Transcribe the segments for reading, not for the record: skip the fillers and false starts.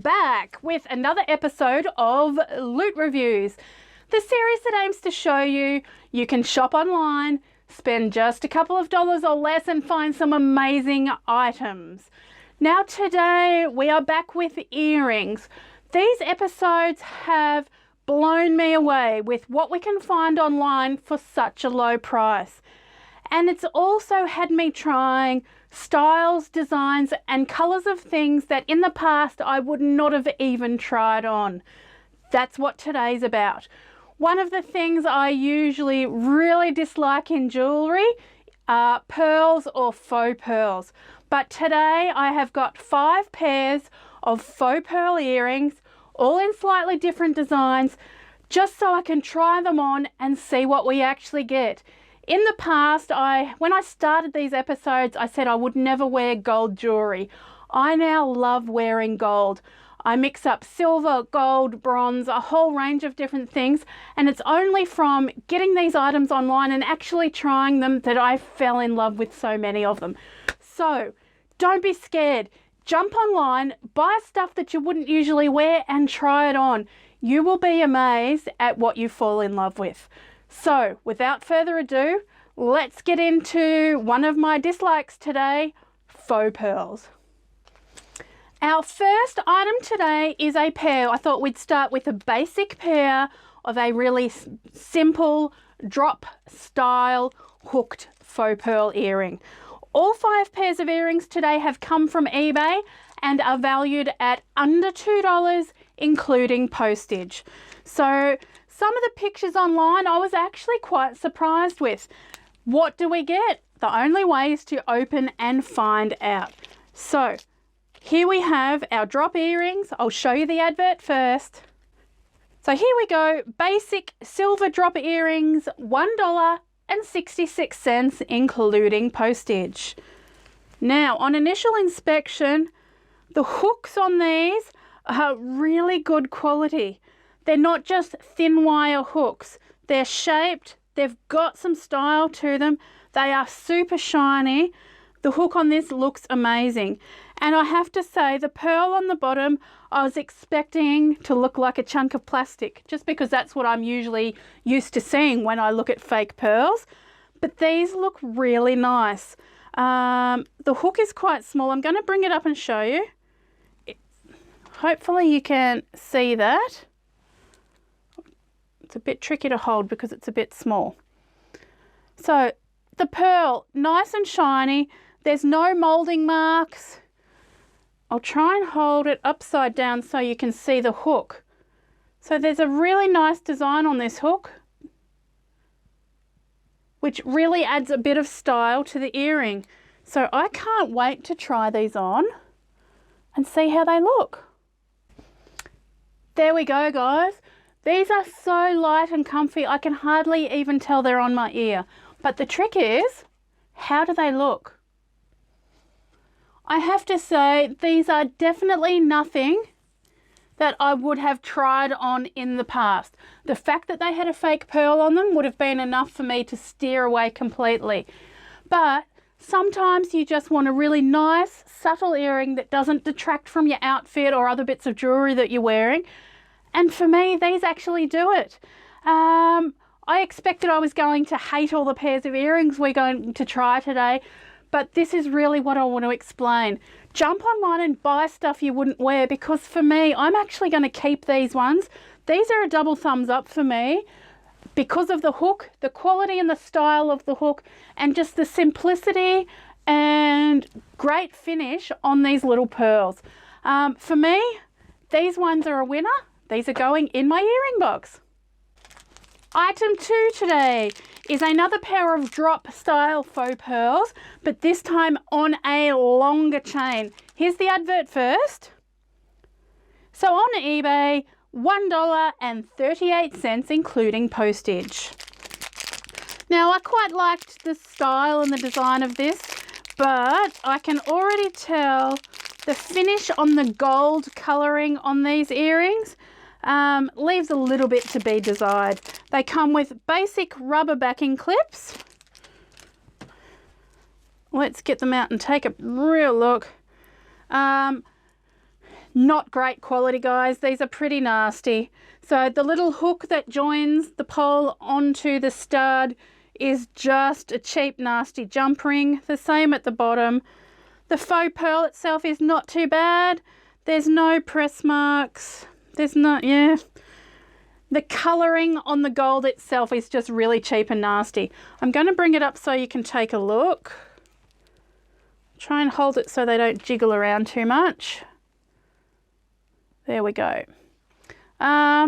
back with another episode of Loot Reviews, the series that aims to show you can shop online, spend just a couple of dollars or less and find some amazing items. Now today we are back with earrings. These episodes have blown me away with what we can find online for such a low price. And it's also had me trying styles, designs and colours of things that in the past I would not have even tried on. That's what today's about. One of the things I usually really dislike in jewellery are pearls or faux pearls. But today I have got 5 pairs of faux pearl earrings, all in slightly different designs, just so I can try them on and see what we actually get. In the past, when I started these episodes, I said I would never wear gold jewellery. I now love wearing gold. I mix up silver, gold, bronze, a whole range of different things, and it's only from getting these items online and actually trying them that I fell in love with so many of them. So, don't be scared. Jump online, buy stuff that you wouldn't usually wear and try it on. You will be amazed at what you fall in love with. So, without further ado, let's get into one of my dislikes today, faux pearls. Our first item today is a pair. I thought we'd start with a basic pair of a really simple drop style hooked faux pearl earring. All 5 pairs of earrings today have come from eBay and are valued at under $2, including postage. So, some of the pictures online I was actually quite surprised with. What do we get? The only way is to open and find out. So here we have our drop earrings. I'll show you the advert first. So here we go, basic silver drop earrings, $1.66 including postage. Now on initial inspection, the hooks on these are really good quality. They're not just thin wire hooks. They're shaped, they've got some style to them. They are super shiny. The hook on this looks amazing. And I have to say, the pearl on the bottom, I was expecting to look like a chunk of plastic, just because that's what I'm usually used to seeing when I look at fake pearls. But these look really nice. The hook is quite small. I'm going to bring it up and show you. Hopefully you can see that. It's a bit tricky to hold because it's a bit small. So the pearl, nice and shiny. There's no moulding marks. I'll try and hold it upside down so you can see the hook. So there's a really nice design on this hook, which really adds a bit of style to the earring. So I can't wait to try these on and see how they look. There we go, guys. These are so light and comfy, I can hardly even tell they're on my ear. But the trick is, how do they look? I have to say, these are definitely nothing that I would have tried on in the past. The fact that they had a fake pearl on them would have been enough for me to steer away completely. But sometimes you just want a really nice, subtle earring that doesn't detract from your outfit or other bits of jewellery that you're wearing. And for me, these actually do it. I expected I was going to hate all the pairs of earrings we're going to try today, but this is really what I want to explain. Jump online and buy stuff you wouldn't wear, because for me, I'm actually going to keep these ones. These are a double thumbs up for me because of the hook, the quality and the style of the hook, and just the simplicity and great finish on these little pearls. For me, these ones are a winner. These are going in my earring box. Item 2 today is another pair of drop style faux pearls, but this time on a longer chain. Here's the advert first. So on eBay, $1.38 including postage. Now I quite liked the style and the design of this, but I can already tell the finish on the gold colouring on these earrings leaves a little bit to be desired. They come with basic rubber backing clips. Let's get them out and take a real look. Not great quality, guys. These are pretty nasty. So the little hook that joins the pole onto the stud is just a cheap, nasty jump ring. The same at the bottom. The faux pearl itself is not too bad. There's no press marks. There's not, yeah. The colouring on the gold itself is just really cheap and nasty. I'm going to bring it up so you can take a look. Try and hold it so they don't jiggle around too much. There we go. I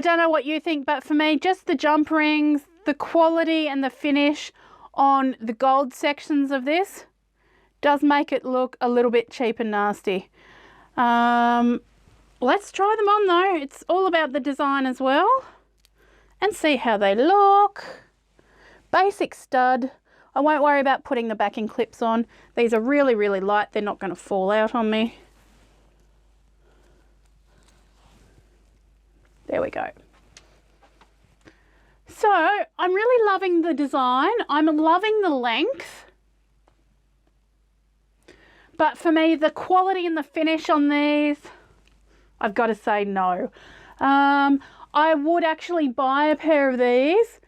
don't know what you think, but for me, just the jump rings, the quality and the finish on the gold sections of this does make it look a little bit cheap and nasty. Let's try them on though. It's all about the design as well. And see how they look. Basic stud. I won't worry about putting the backing clips on. These are really, really light. They're not going to fall out on me. There we go. So I'm really loving the design. I'm loving the length. But for me, the quality and the finish on these, I've got to say no. I would actually buy a pair of these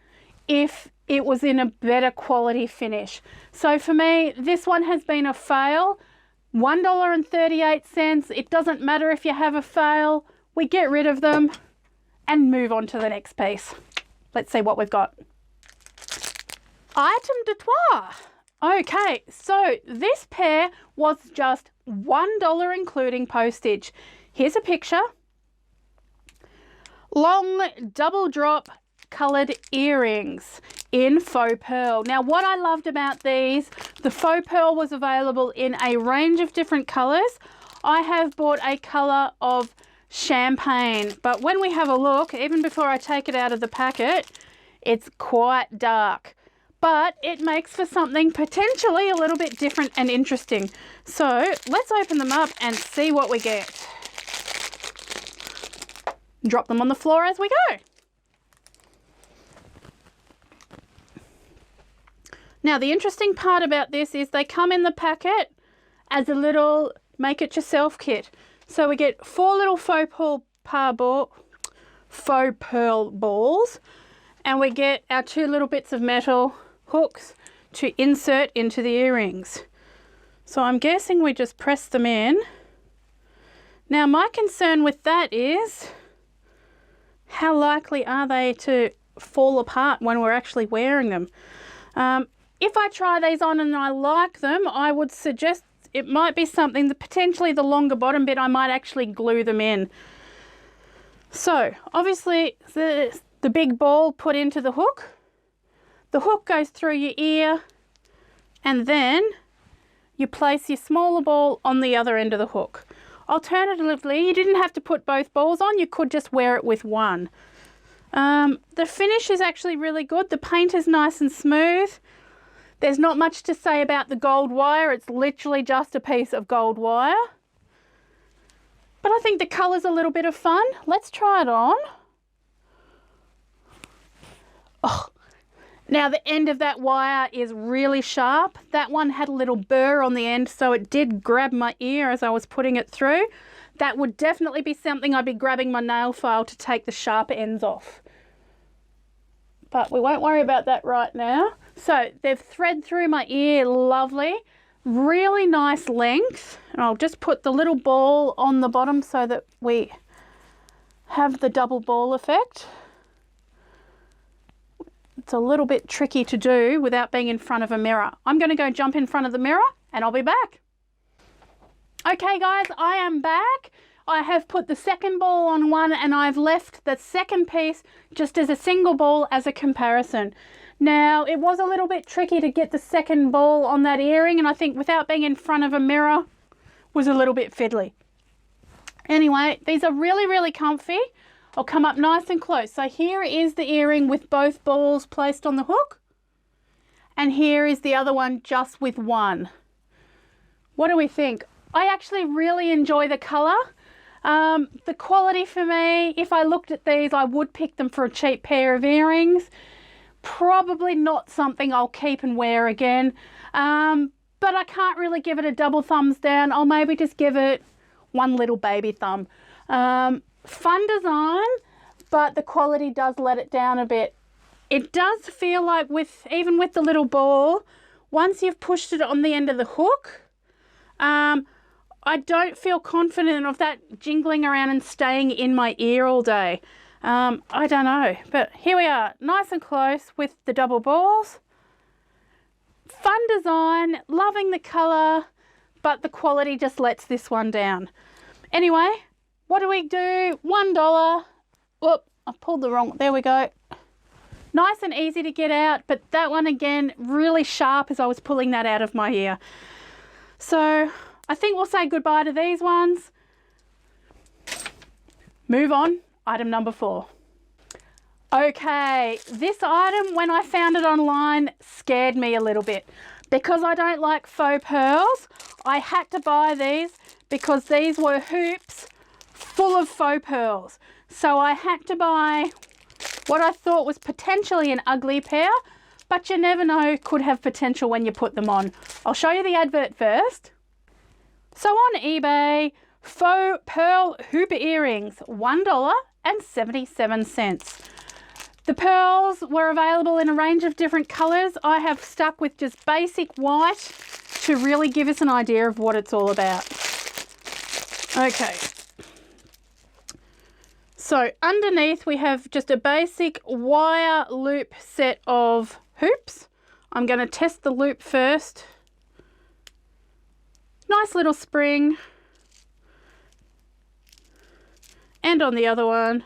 if it was in a better quality finish. So for me, this one has been a fail. $1.38. It doesn't matter if you have a fail. We get rid of them and move on to the next piece. Let's see what we've got. Item de trois. Okay, so this pair was just $1 including postage. Here's a picture. Long double drop coloured earrings in faux pearl. Now what I loved about these, the faux pearl was available in a range of different colours. I have bought a colour of champagne, but when we have a look, even before I take it out of the packet, it's quite dark, but it makes for something potentially a little bit different and interesting. So let's open them up and see what we get. Drop them on the floor as we go. Now the interesting part about this is they come in the packet as a little make it yourself kit. So we get 4 little faux pearl balls, and we get our 2 little bits of metal hooks to insert into the earrings. So I'm guessing we just press them in. Now my concern with that is, how likely are they to fall apart when we're actually wearing them? If I try these on and I like them, I would suggest it might be something that potentially the longer bottom bit, I might actually glue them in. So obviously the big ball put into the hook goes through your ear, and then you place your smaller ball on the other end of the hook. Alternatively, you didn't have to put both balls on, you could just wear it with one. The finish is actually really good. The paint is nice and smooth. There's not much to say about the gold wire. It's literally just a piece of gold wire. But I think the colour's a little bit of fun. Let's try it on. Oh, now the end of that wire is really sharp. That one had a little burr on the end, so it did grab my ear as I was putting it through. That would definitely be something I'd be grabbing my nail file to take the sharp ends off. But we won't worry about that right now. So they've thread through my ear, lovely, really nice length. And I'll just put the little ball on the bottom so that we have the double ball effect. It's a little bit tricky to do without being in front of a mirror. I'm going to go jump in front of the mirror and I'll be back. Okay guys, I am back. I have put the second ball on one and I've left the second piece just as a single ball as a comparison. Now, it was a little bit tricky to get the second ball on that earring, and I think without being in front of a mirror was a little bit fiddly. Anyway, these are really, really comfy. I'll come up nice and close. So here is the earring with both balls placed on the hook, and here is the other one just with one. What do we think? I actually really enjoy the colour. The quality for me, if I looked at these, I would pick them for a cheap pair of earrings. Probably not something I'll keep and wear again, but I can't really give it a double thumbs down. I'll maybe just give it one little baby thumb. Fun design, but the quality does let it down a bit. It does feel like even with the little ball, once you've pushed it on the end of the hook, I don't feel confident of that jingling around and staying in my ear all day. I don't know, but here we are, nice and close with the double balls. Fun design, loving the colour, but the quality just lets this one down. Anyway, what do we do? $1. Whoop, I pulled the wrong, there we go. Nice and easy to get out, but that one again, really sharp as I was pulling that out of my ear. So I think we'll say goodbye to these ones. Move on, item number 4. Okay, this item, when I found it online, scared me a little bit. Because I don't like faux pearls, I had to buy these because these were hoops full of faux pearls. So I had to buy what I thought was potentially an ugly pair, but you never know, could have potential when you put them on. I'll show you the advert first. So on eBay, faux pearl hoop earrings, $1.77. The pearls were available in a range of different colours. I have stuck with just basic white to really give us an idea of what it's all about. Okay. So underneath we have just a basic wire loop set of hoops. I'm going to test the loop first. Nice little spring. And on the other one.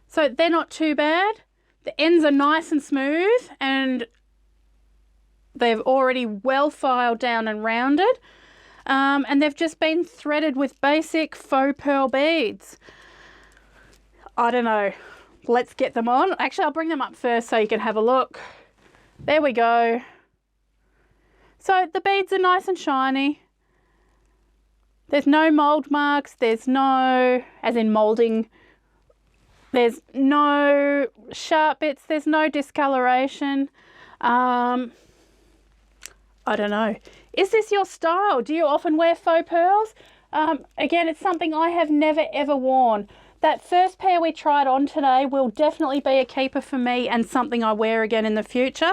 So they're not too bad. The ends are nice and smooth and they've already well filed down and rounded. And they've just been threaded with basic faux pearl beads. I don't know. Let's get them on. Actually, I'll bring them up first so you can have a look. There we go. So the beads are nice and shiny. There's no mold marks. There's no, as in molding, there's no sharp bits. There's no discoloration. I don't know. Is this your style? Do you often wear faux pearls? Again, it's something I have never ever worn. That first pair we tried on today will definitely be a keeper for me and something I wear again in the future.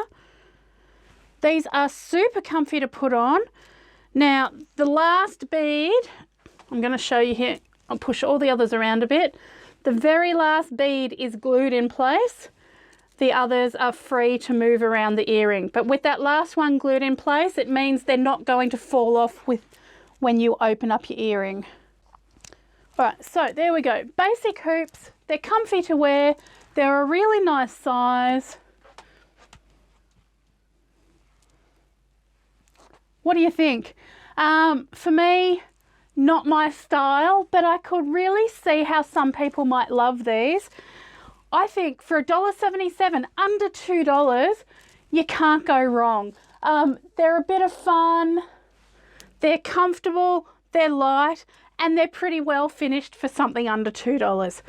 These are super comfy to put on. Now, the last bead, I'm going to show you here. I'll push all the others around a bit. The very last bead is glued in place. The others are free to move around the earring. But with that last one glued in place, it means they're not going to fall off when you open up your earring. All right, so there we go. Basic hoops. They're comfy to wear. They're a really nice size. What do you think? For me, not my style, but I could really see how some people might love these. I think for $1.77, under $2, you can't go wrong. They're a bit of fun. They're comfortable. They're light. And they're pretty well finished for something under $2.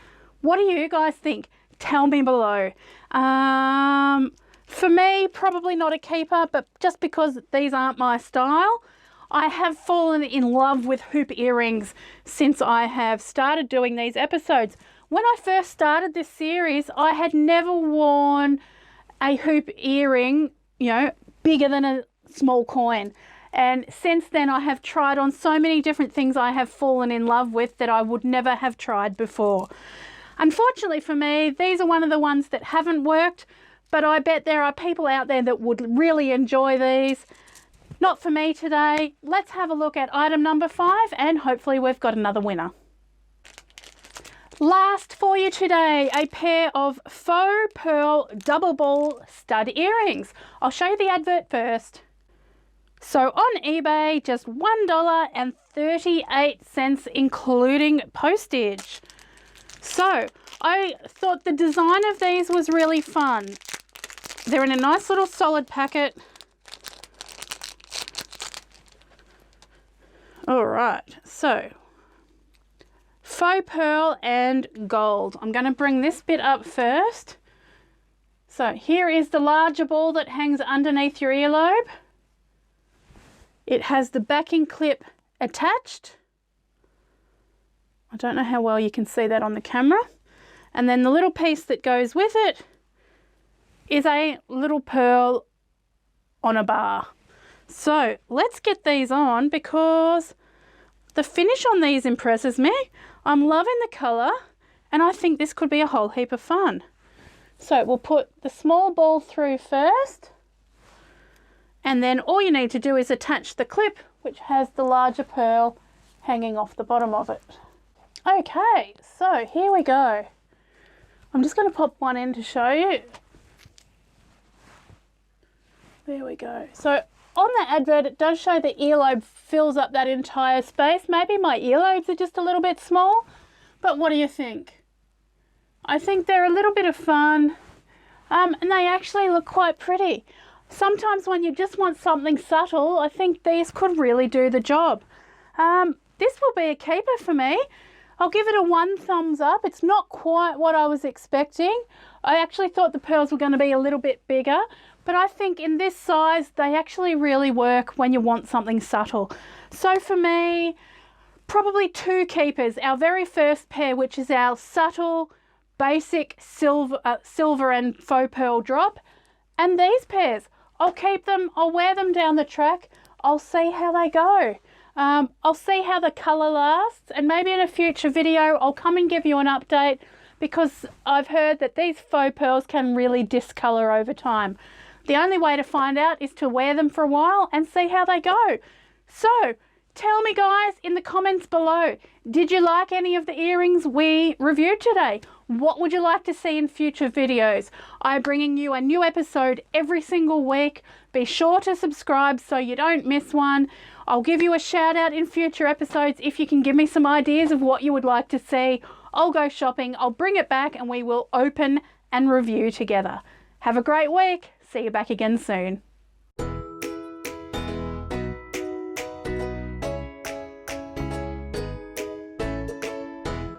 What do you guys think? Tell me below. For me, probably not a keeper, but just because these aren't my style, I have fallen in love with hoop earrings since I have started doing these episodes. When I first started this series, I had never worn a hoop earring, you know, bigger than a small coin. And since then I have tried on so many different things I have fallen in love with that I would never have tried before. Unfortunately for me, these are one of the ones that haven't worked, but I bet there are people out there that would really enjoy these. Not for me today. Let's have a look at item number 5 and hopefully we've got another winner. Last for you today, a pair of faux pearl double ball stud earrings. I'll show you the advert first. So on eBay, just $1.38 including postage. So I thought the design of these was really fun. They're in a nice little solid packet. All right, so faux pearl and gold. I'm going to bring this bit up first. So here is the larger ball that hangs underneath your earlobe. It has the backing clip attached. I don't know how well you can see that on the camera. And then the little piece that goes with it is a little pearl on a bar. So let's get these on because the finish on these impresses me. I'm loving the colour and I think this could be a whole heap of fun. So we'll put the small ball through first, and then all you need to do is attach the clip which has the larger pearl hanging off the bottom of it. Okay, so here we go. I'm just going to pop one in to show you. There we go. So on the advert it does show the earlobe fills up that entire space. Maybe my earlobes are just a little bit small, but what do you think? I think they're a little bit of fun, and they actually look quite pretty. Sometimes when you just want something subtle, I think these could really do the job. This will be a keeper for me. I'll give it a 1 thumbs up. It's not quite what I was expecting. I actually thought the pearls were going to be a little bit bigger, but I think in this size, they actually really work when you want something subtle. So for me, probably 2 keepers. Our very first pair, which is our subtle, basic silver and faux pearl drop. And these pairs, I'll keep them, I'll wear them down the track. I'll see how they go. I'll see how the colour lasts, and maybe in a future video I'll come and give you an update because I've heard that these faux pearls can really discolour over time. The only way to find out is to wear them for a while and see how they go. So tell me guys in the comments below, did you like any of the earrings we reviewed today? What would you like to see in future videos? I'm bringing you a new episode every single week. Be sure to subscribe so you don't miss one. I'll give you a shout out in future episodes if you can give me some ideas of what you would like to see. I'll go shopping, I'll bring it back and we will open and review together. Have a great week. See you back again soon.